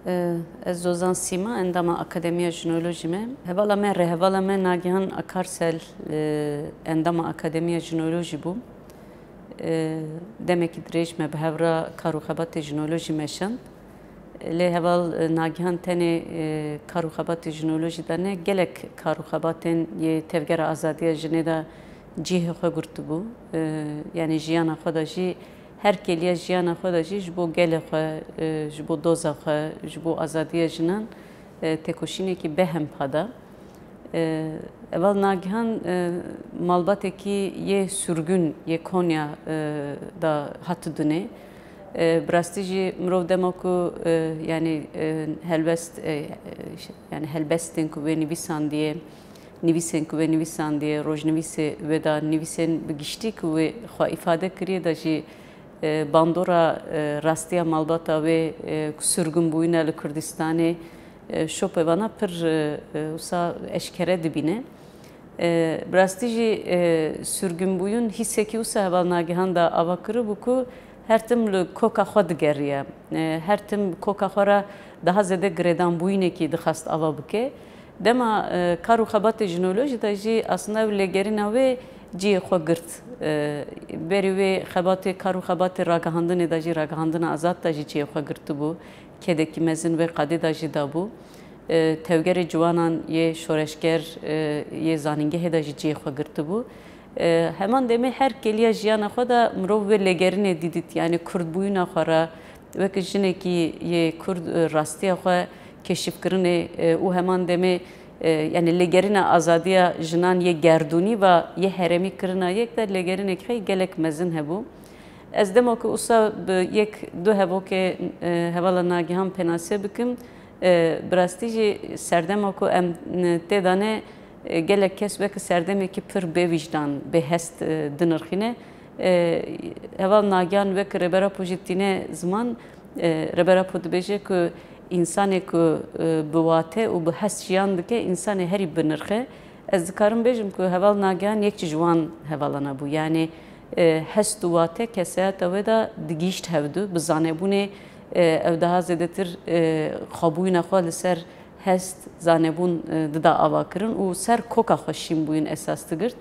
Ez Zozan Sima, endama Akademiya Jinoloji me. Hevala me rehevala me nagihan akarsel endama Akademiya Jinoloji bû. Demek ki dirêj me bi hevra karûxebatê jinolojî meşan. Lê heval nagihan tenê karûxebatê jinolojî de ne gelek karûxebatên yê tevgera azadiya jinê de cihê xwe girtibû. Yani jiyana xwe de jî her keliya jiyana xwe de jî ji bo gelê xwe, ji bo doza xwe, ji bo azadiya jinan têkoşînekî behem hada. Eval nagihan malbatekî yê sürgün yê Konya da hatı dunê. Birastî jî mirov dema ku yani helbest yani helbestên ku wê nivîsandiye nivîsên ku wê nivîsandiye rojnivîsê wê da nivîsên bi giştî ku wê xwe îfade kiriye da jî bandora rastiya malbata wê sürgün bûyîne li Kurdistanê şopevana pir wisa eşkere dibîne. Birastî jî sürgün bûyîn hîsekî wisa heval nagihan da ava kiribû ku her tim li koka xwe digeriye. Her tim koka xwe re daha zêde girêdanbûyînekî dixwast ava bike. Dema karûxebatê jinolojî de jî aslında ew lêgerîna wê ciyê xwe girt. Berî wê xebatê karûxebatê ragihandinê de jî ragihandina azad de jî ciyê xwe girtibû. Kedekî mezin wê qedê de jî dabû. Tevgerê ciwanan yê şoreşger yê zanîngehê de jî ciyê xwe girtibû. Heman demê her keliya jiyana xwe de mirov wê lêgerinê dîdît. Yani Kurd bûyîna xwe re wekî jinekî yê Kurd rastiya xwe keşifkirinê û heman demê yani lêgerîna azadiya jinan yê gerdûnî ve yê heremî kirina yek de lêgerinekî xey gelek mezin hebû. Ez dema ku wisa bi yek du hevokê hevala nagihan penasê bikim. Birastî jî serdema ku em tê de ne gelek kes wekî serdemekî pir bêvîjdan, bêhest dinirxîne. Heval nagihan wekî Rebera Po jî tîne ziman Rebera Po dibêje ku insanê ku bi wate û bi hest jiyan dike insanê herî binirxe. Ez dikarim bêjim ku heval nagihan yek ji wan hevalana bû. Yani hest û wate keseyata wê de digîşt hevdû. Bi zanebûnê ew daha zêdetir xwebûyîna xwe li ser hest zanebûn dida ava kirin û ser koka xwe şînbûyîn esas digirt.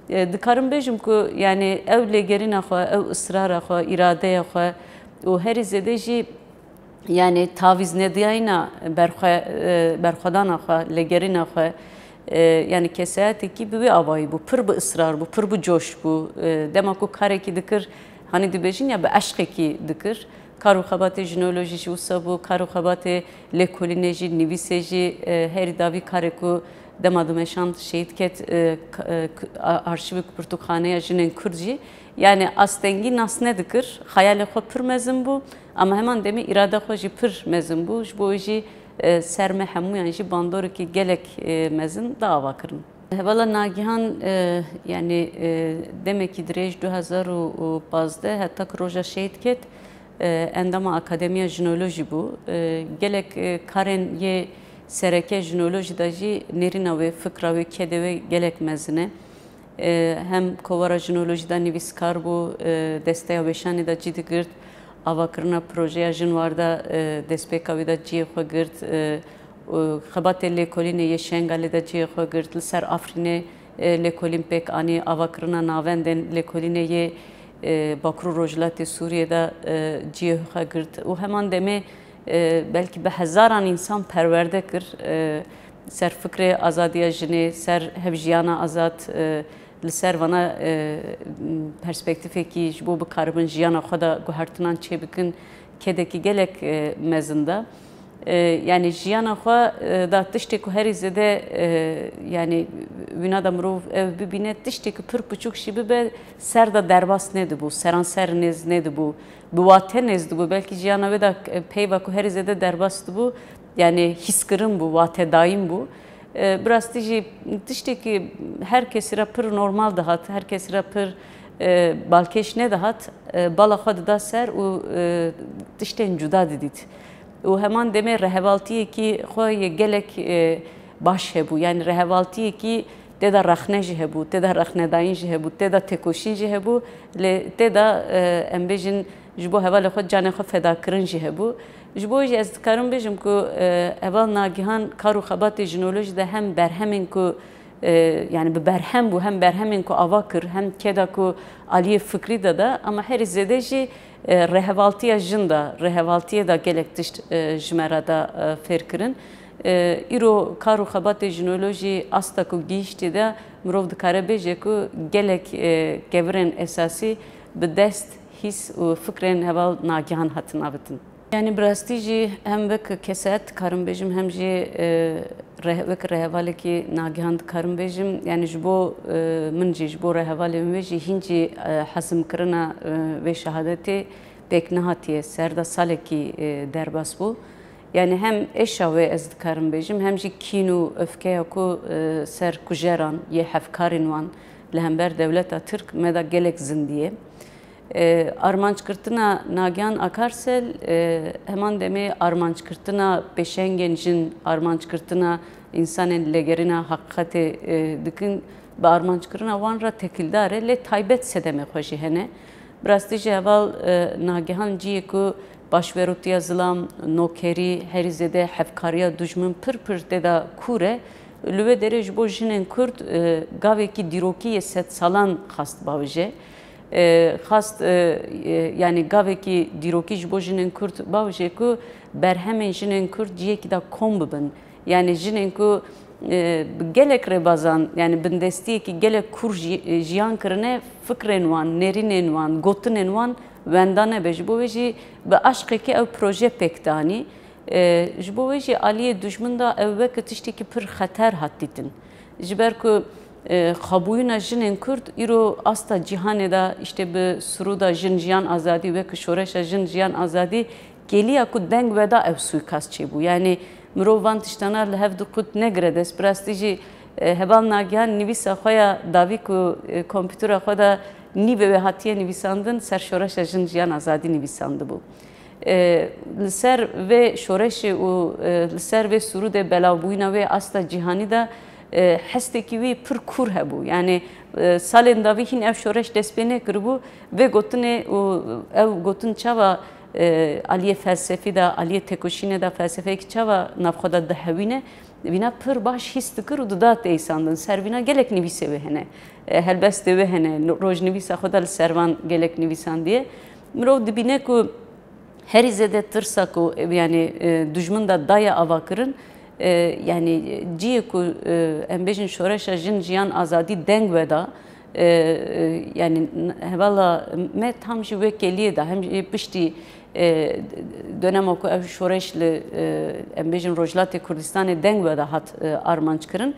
Dikarim bêjim ku yani ew lêgerîna xwe, ew ısrara xwe, îradeya xwe û herî zêde jî yani taviz nediyayna berxwedana xwe, lêgerîna xwe yani keseyatekî bi wê avayî bû, pir bi ısrar bû, pir bi coş bû. Dema ku karekî dikir, hani dibêjin ya bi eşqekî dikir. Karûxebatê jinolojî jî wisa bû, karûxebatê lêkolînê jî, nivîsê jî herî davî kare ku dema dimeşan şehîd ket arşivê pirtûkxaneya jinên Kurd jî. Yani astengî nas nedikir, xeyalê xwe pir mezin bû ama heman demê îrada xwe jî pir mezin bû. Ji bo jî ser me hemûyan jî bandorekî gelek mezin da ava kirin. Hevala nagihan yani demek ki dirêj 2015 heta ku roja şehîd ket endama Akademiya Jinolojî bû. Gelek karên yê sereke jinolojî de jî nêrîna wê, fikra wê, kedê wê gelek mezin e. Hem kovara jinolojî de nivîskar bû, desteya wêşanê de cî digirt. Avakirina projeya jin war de destpêka wê de ciyê xwe girt. Xebatê lêkolînê yê Şengalê de ciyê xwe girt. Li ser Afrînê lêkolîn pêk anî, avakirina navendên lêkolînê yê Bakurû Rojhilatê Sûriyê de ciyê xwe girt. û heman demê belkî bi hezaran însan perwerde kir. Ser fikrê azadiya jinê, ser hevjiyana azad li ser vana perspektifekî ji bo bikaribin jiyana xwe de guhertinan çêbikin kedekî gelek mezin de. Yani jiyana xwe da tiştê ku herî zêde yani wîna da mirov ev bibîne tiştê ku pir biçûk jî bibe ser da derbas nedibû, seran ser nêz nedibû, bi wate nêz dibû. Belkî jiyana wê de peyva ku herî zêde derbas dibû yani hîskirin bû, watedayîn bû. Birastî jî tiştekî herkesî re pir normal dihat, herkesî re pir balkêş nedihat, bala xwe dida ser û tiştên cuda didît. û heman demê rehevaltiyekî xwe yê gelek baş hebû. Yani rehevaltiyekî tê de rexne jî hebû, tê de rexnedayîn jî hebû, tê de têkoşîn jî hebû, lê tê de em bêjin ji bo hevalê xwe canê xwe fedakirin jî hebû. Ji bo jî ez dikarim bêjim ku heval nagihan kar û xebatê jinolojî de hem berhemên ku yani bi berhem bû hem berhemên ku ava kir hem keda ku aliyê fikrî de da ama herî zêde jî rêhevaltiya jin da rêhevaltiyê da gelek tişt ji me re da fêr kirin. îro kar û xebatê jinolojî asta ku gihîştê de mirov dikare bêje ku gelek kevirên esasî bi dest hîs û fikrên heval nagihan hatin avitin. Yani bi rastî jî hem wek keset dikarim bêjim hem jî wek rêhevalekî nagihan dikarim bêjim yani ji bo min jî ji bo rêhevalê wê jî hîn jî hezmkirina vê şehadetê pêk nehatiye ser da salekî derbas bû. Yani hem eşa wê ez dikarim bêjim hem jî kîn û öfkeya ku ser kujeran yê hevkarên wan li hember dewleta Tirk me da gelek zindiye. Armançkirtina Nagihan Akarsel heman demê armançkirtina pêşengên jin armançkirtina insanên lêgerîna heqîqetê dikin bi armançkirina wan re tekildar e lê taybet sedemê xwe jî hene. Bi rastî jî heval Nagihan ciyê ku başverûtiya zilam, nokerî, herî zêde hevkariya dijmin pir tê da kûr e li wê derê ji bo jinên Kurd gavekî dîrokî yê sed salan xast bavije. Xast yani gavekî dîrokî ji bo jinên Kurd bavije ku berhemên jinên Kurd ciyekî da kom bibin. Yani jinên ku gelek rêbazan yani bindestiyekî gelek kûr jiyan kirine fikrên wan, nêrînên wan, gotinên wan wenda nebe. Ji bo wê jî bi aşkekî ew proje pêk danî. Ji bo wê jî aliyê dijmin da ew wek tiştekî pir xeter hat dîtin. Ji ber ku xabûyîna jinên Kurd îro asta cîhanê da işte bi suruda jin jiyan azadî wek şoreşa jin jiyan azadî geliya ku deng weda ew suikast çêbû. Yani mirov van tiştana li hev dixwit negire dest bi rastî jî heval Nagihan nivîsa xwe ya davî ku kompîtera xwe da nîvê wê hatiye nivîsandin ser şoreşa jin jiyan azadî nivîsandibû. Li ser vê şoreşê û li ser vê surûdê belavbûyîna wê asta cîhanî da hestekî wî pir kûr hebû. Yani salên davî hîn ev şoreş dest pê nekiribû vê gotinê û ew gotin çawa aliyê felsefî da aliyê tekoşînê da felsefeyekî çawa navxwe da dihewîne vîna pir baş hîs dikir û dida tê îsandin. Ser vîna gelek nivîsê wê hene. Helbestê wê hene rojnivîsa xwe da li ser van gelek nivîsandiye. Mirov dibîne ku herî zêde tirsa ku yani dijmin da daya ava kirin yani ciyê ku em bêjin şoreşa jin jiyan azadî deng weda yani hevala me tam jî wek geliyê da hem piştî dönema ku ev şoreş li em bêjin Rojhilatê Kurdistanê deng weda hat armanc kirin.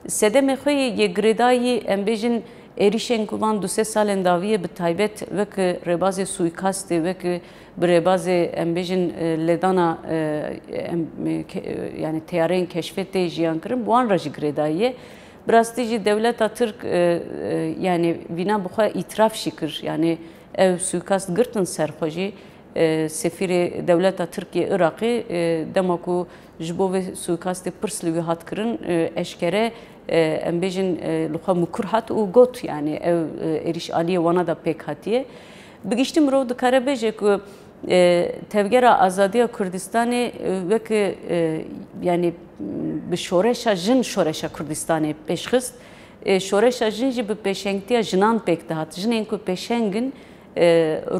Sedemê xwe yê girêdayî em bêjin êrişên ku van du sê salên daviyê bi taybet wek rêbazê suîkastê wek bi rêbazê em bêjin lêdana yani teyareyên keşfetê jiyan kirin bi wan re jî girêdayî ye. Bi rastî jî dewleta Tirk yani vîna bi xwe îtiraf jî kir. Yani ew suîkast girtin ser xwe jî sefîrê dewleta Tirkiye Iraqê dema ku ji bo vê suîkastê pirs li wî hat kirin eşkere em bêjin li xwe mûkir hat û got yani ew êriş aliyê wana da pêk hatiye. Bi giştî mirov dikare bêje ku tevgera azadiya Kurdistanê wek yani bi şoreşa jin şoreşa Kurdistanê pêşxist. Şoreşa jin jî bi pêşengtiya jinan pêk dihat. Jinên ku pêşengin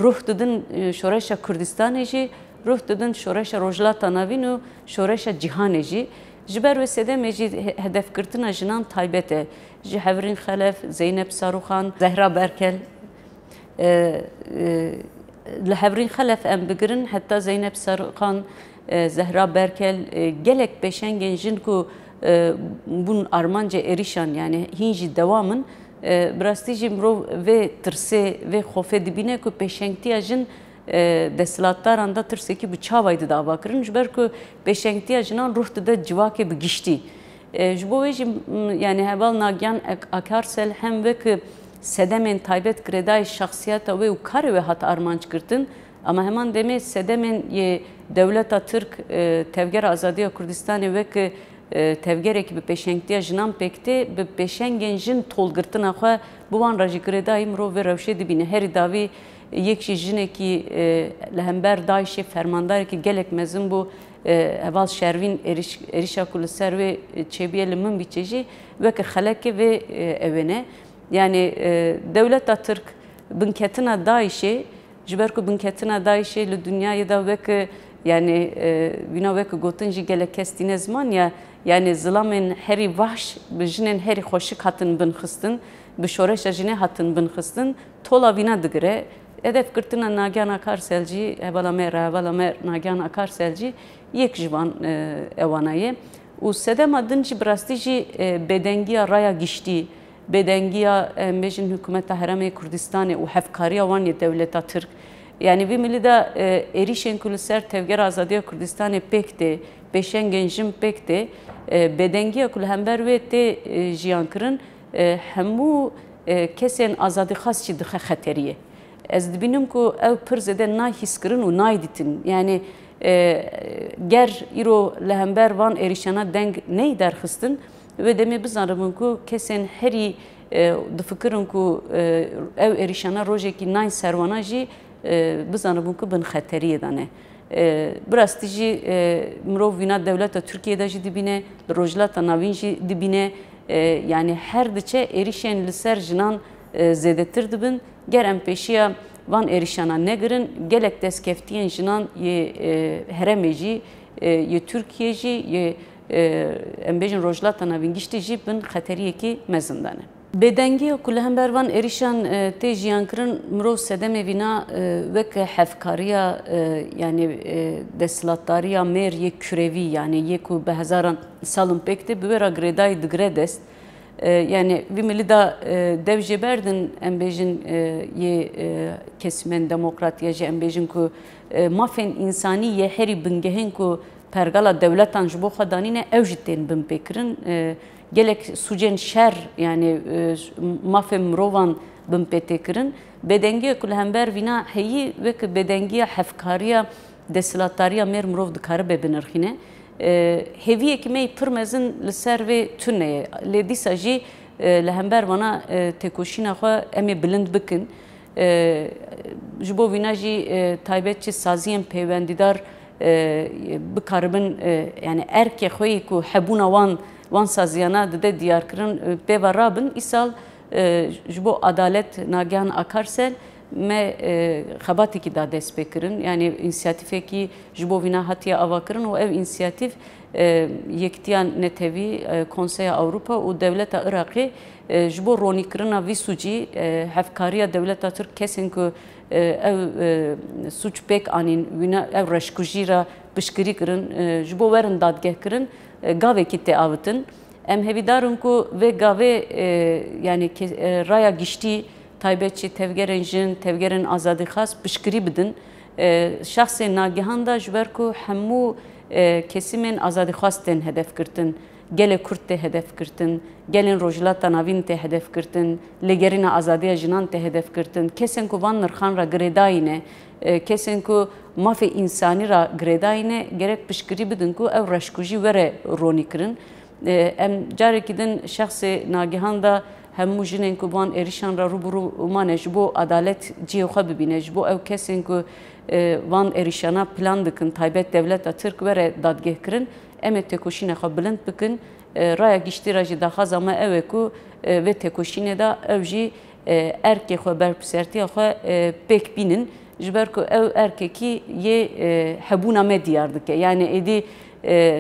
ruh didin şoreşa Kurdistanê jî ruh didin şoreşa Rojhilata Navîn û şoreşa cîhanê jî. Ji ber wê sedemê jî hedefkirtina jinan taybet e. Ji Hevrin Xelef, Zeynep Sarûxan, Zehra Berkel li Hevrin Xelef em bigirin heta Zeynep Sarûxan, Zehra Berkel gelek pêşengên jin ku bûn armanca êrîşan yani hîn jî dewamın bi rastî jî mirov vê tirsê vê xofê dibîne ku pêşengtiya jin desthilatdaran da tirsekî bi çavayê dida ava kirin ji ber ku pêşengtiya jinan ruh dide civakê bi giştî. Ji bo wê jî yani heval Nagihan Akarsel hem wek sedemên taybet girêdayê şexsiyeta wê û karê wê hat armanc girtin ama heman demê sedemên yê dewleta Tirk tevgera azadiya Kurdistanê wek tevgerekî bi pêşengtiya jinan pêktê bi pêşengên jin tolgirtina xwe bi wan re jî girêdayî mirov vê rewşê dibîne. Herî davî yekşi jineki lehember daişi fermandar ki gelek mezun bu eval şervin erişa kulu ser ve çebiye limin biçeci ve ki haleke ve evene yani devlet Türk binketina daişi jiberku binketina daişi li dünyayı da ve ki yani bina ve ki gotunji gelek kestine zaman ya yani zılamın heri vahş bijinin heri hoşik hatın bin xistin bi şoreşa jine hatın bin xistin tola vina digre edef kırtına Nagihan Akarselci evala mer Nagihan Akarselci yek jivan evanaye u sedem adınci brastici bedengiya raya gişti bedengiya mecin hükümeta Herame Kürdistan'ı u hefkariya vanya devleta Türk yani bir milli de erişen kulüser tevger azadiya Kürdistan'ı pekti beşen gencim pekti bedengiya kul hember ve te jiyankırın hemu kesen azadi xasçı dıxa xateriye ez dibînim ku ew pir zêde nahîskirin û naydîtin yani ger îro li hember van êrîşana deng ney derxistin ve demê bizanim ku kesên herî difikirin ku ew êrîşana rojekî nay serwana jî bizanim ku bin xeteriyê de ne birastî jî mirov vîna devleta Tirkiyeyê jî dibîne li rojhilata navîn jî dibîne yani her diçe êrîşên li ser jinan zêdetir dibin ger em pêşiya van êrîşana negirin gelek destkeftiyên jinan yê heremê jî yê Tirkiye jî yê em bêjin rojhilata navîn giştî jî bin xeteriyekî mezin de ne bêdengiya ku li hember van êrîşan tê jiyankirin mirov sedemê vîna wek hevkariya yani desthilatdariya mêr yê kurevî yani yê ku bi hezaran salin pêk tê bi wê re girêdayî digire dest yani bir milli da dev jeberdin em bêjin yê kesimên demokratiya jî em bêjin ku mafên insani yê herî bingehên ku pergala devletan ji bo xwe danîne ew jî tên binpêkirin gelek sucên şer yani mafên mirovan binpêtêkirin bêdengiya ku li hember vîna heyî wek bêdengiya hevkariya desthilatdariya mêr mirov dikare binirxîne heviyekî me pir mezin li ser vê tuneyê lê dîsa jî li hember vana têkoşîna xwe em ê bilind bikin ji bo vîna jî taybet çi saziyên peywendîdar bikaribin yani erkê xwe yê ku hebûna wan saziyana dide diyarkirin pêva rabin îsal ji bo adalet Nagihan Akarsel me xebatekî da dest pêkirin yani însiyatîfekî ji bo vîna hatiye avakirin û ev însiyatîf yektiya netewî Konseya Awropa û devleta Iraqê ji bo ronîkirina vî sucî hevkariya devleta Tirk kesên ku ev suç pêk anîn wîna ev reşkujî re piştgirî kirin ji bo werin dadgehkirin gavekî tê avitin em hevîdarin ku vê gavê yani raya giştî taybetçi tevgerên jin tevgerên azadîxas piştgirî bidin şahsên Nagihan da ji ber ku hemû kesimên azadîxas tên hedefkirtin gelê Kurd tê hedefkirtin gelên rojhilata navîn tê hedefkirtin lêgerîna azadiya jinan tê hedefkirtin kesên ku van nirxan re girêdayîne kesên ku mafê însanî re girêdayîne gerek piştgirî bidin ku ew reşkujî were ronîkirin em carekî din şahsê Nagihan da hemû jinên ku van êrîşan re rûbirû mane ji bo adalet ciyê xwe bibîne ji bo ew kesên ku van êrîşana plan dikin taybet devleta Tirk were dadgehkirin em ê têkoşîna xwe bilind bikin raya giştî re jî daxwaza me ew e ku vê têkoşînê de ew jî erkê xwe berpisertiya xwe pêk bînin ji ber ku ew erkekî yê hebûna me diyar dike yani êdî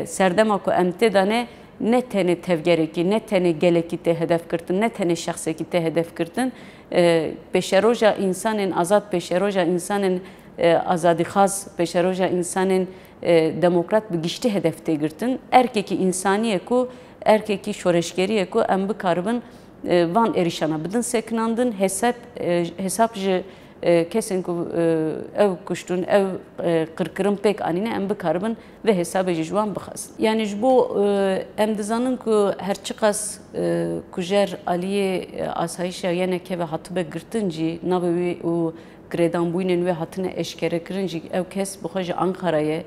serdema ku em tê de ne tenê tevgerekî ne tenê gelekî tê hedefkirtin ne tenê şexsekî tê hedefkirtin pêşeroja însanên azad pêşeroja însanên azadîxaz pêşeroja însanên demokrat bi giştî hedef tê girtin erkekî însaniyê ku erkekî şoreşgeriyê ku em bikaribin van êrîşana bidin sekinandin hesap ji kesên ku ew kuştun ew qirkirin pêk anîne em bikaribin ve hesabê jî ji wan bixwazin yani ji bo em dizanin ku her çi qas kujer aliyê asayişa yeneke ve hatibe girtin jî navê wê û girêdanbûyinên wê hatine eşkerekirin jî ew kes bixwe ji Ankarayê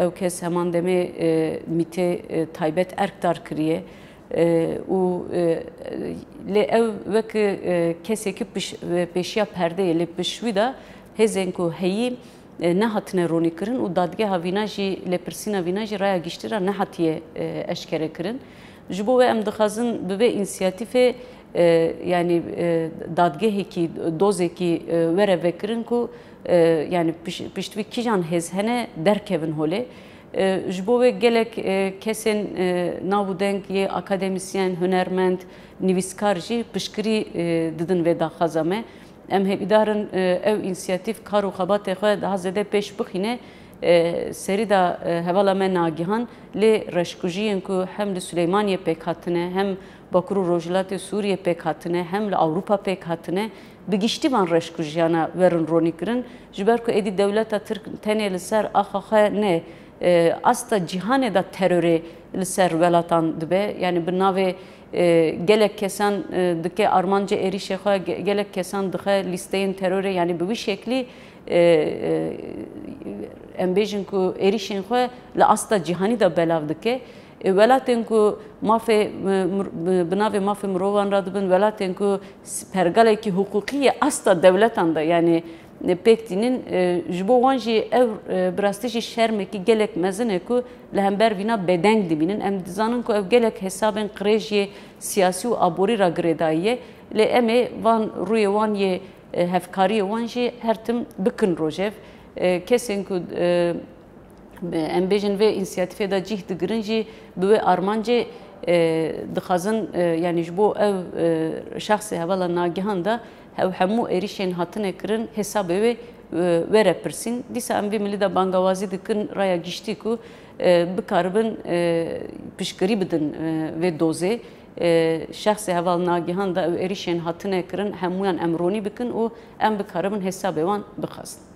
ew kes heman demê mîtê taybet erk dar kiriye û lê ew wek kesekî pêşiya perdeyê lê piştî de hêzên ku heyî nehatine ronîkirin û dadgeha vîna jî lêpirsîna vîna jî raya giştîra nehatiye eşkerekirin. Ji bo we em dixwazin bi vê însiyatîfê yani dadgehekî dozekî were vekirin ku yani piştî kîjan hêz hene derkevin holê. Ji bo wê gelek kesên navûdeng yê akademisyen, hunermend, nivîskar jî piştgirî didin vê daxwaza me. Em hêvîdarin ew însiyatîv kar û xebatê xwe daha zêde pêş bixîne serî da hevala me nagihan lê reşkujiyên ku hem li Süleymaniye pêk hatine hem Bakur û Rojhilatê Sûriye pêk hatine hem li Ewropa pêk hatine bi giştî van reşkujiyana werin ronîkirin ji ber ku êdî dewleta Tirk tenê li ser axa xwe ne asta cîhanê da terorê li ser welatan dibe yani bi navê gelek kesan dike armanca êrişê xwe gelek kesan dixe lîsteyên terorê yani bi wî şeklî em bêjin ku êrişên xwe li asta cîhanî da belav dike. Welatên ku mafê bi navê mafê mirovan ra dibin welatên ku pergalekî hukukî ye asta dewletan da yani pêk dînin ji bo wan jî ew bi rastî jî şermekî gelek mezin e ku li hember vîna bedeng dibînin em dizanin ku ev gelek hesabên qirêjiyê siyasî û aborî ra girêdayî lê em ê van rûyê wan yê hevkariyê wan jî her tim bikin rojev kesên ku em bêjin vê însiyatîfê de cih digirin jî bi wê armancê dixwazin yani ji bo ew şexsê hevala nagihan da ew hemû êrişên hatine kirin hesabê wê were pirsîn. Dîsa em vê milî de bangawazî dikin raya giştî ku bikaribin piştgirî bidin vê dozê şexsê heval nagihan da ew êrişên hatine kirin hemûyan em ronî bikin û em bikaribin hesabê wan bixwazin.